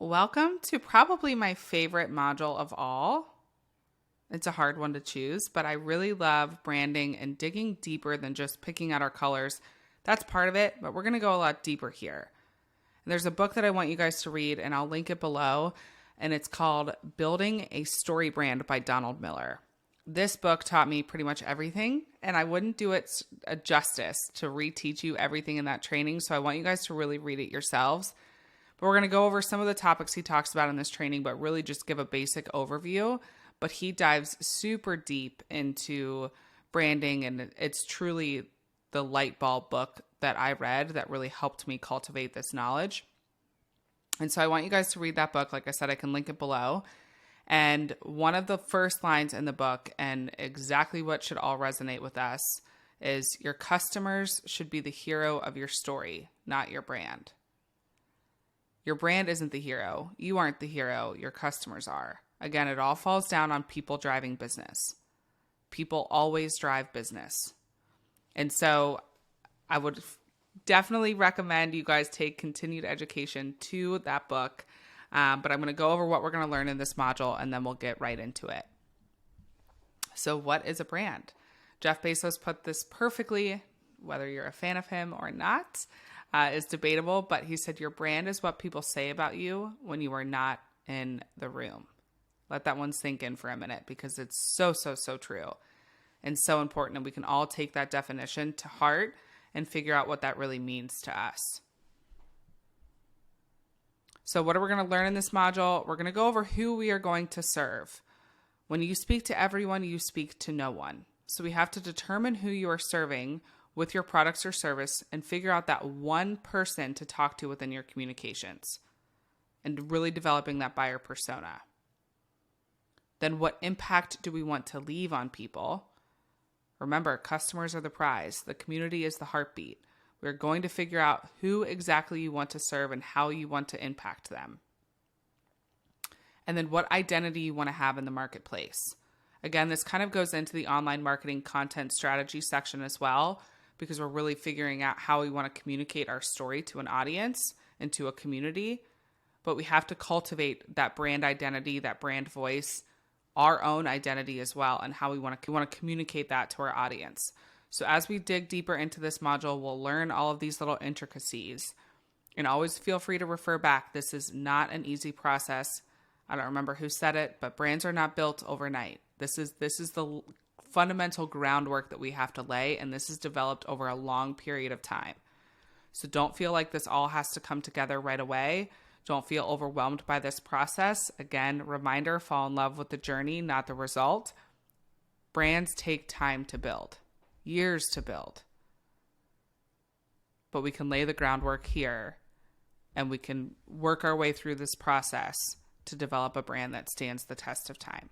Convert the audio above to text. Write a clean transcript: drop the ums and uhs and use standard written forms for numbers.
Welcome to probably my favorite module of all. It's a hard one to choose, but I really love branding and digging deeper than just picking out our colors. That's part of it, but we're going to go a lot deeper here. And there's a book that I want you guys to read, and I'll link it below, and it's called Building a Story Brand by Donald Miller. This book taught me pretty much everything, and I wouldn't do it a justice to reteach you everything in that training, so I want you guys to really read it yourselves. But we're going to go over some of the topics he talks about in this training, but really just give a basic overview. But he dives super deep into branding, and it's truly the light bulb book that I read that really helped me cultivate this knowledge. And so I want you guys to read that book. Like I said, I can link it below. And one of the first lines in the book, and exactly what should all resonate with us, is your customers should be the hero of your story, not your brand. Your brand isn't the hero. You aren't the hero. Your customers are. Again, it all falls down on people driving business. People always drive business. And so I would definitely recommend you guys take continued education to that book. But I'm going to go over what we're going to learn in this module, and then we'll get right into it. So what is a brand? Jeff Bezos put this perfectly, whether you're a fan of him or not. Is debatable, but he said your brand is what people say about you when you are not in the room. Let that one sink in for a minute because it's so true and so important. And we can all take that definition to heart and figure out what that really means to us. So what are we going to learn in this module? We're going to go over who we are going to serve. When you speak to everyone, you speak to no one. So we have to determine who you are serving with your products or service and figure out that one person to talk to within your communications and really developing that buyer persona. Then what impact do we want to leave on people? Remember, customers are the prize. The community is the heartbeat. We're going to figure out who exactly you want to serve and how you want to impact them. And then what identity you want to have in the marketplace. Again, this kind of goes into the online marketing content strategy section as well, because we're really figuring out how we want to communicate our story to an audience and to a community. But we have to cultivate that brand identity, that brand voice, our own identity as well, and how we want to communicate that to our audience. So as we dig deeper into this module, we'll learn all of these little intricacies. And always feel free to refer back. This is not an easy process. I don't remember who said it, but brands are not built overnight. This is the fundamental groundwork that we have to lay, and this is developed over a long period of time. So don't feel like this all has to come together right away. Don't feel overwhelmed by this process. Again, reminder, fall in love with the journey, not the result. Brands take time to build, years to build. But we can lay the groundwork here, and we can work our way through this process to develop a brand that stands the test of time.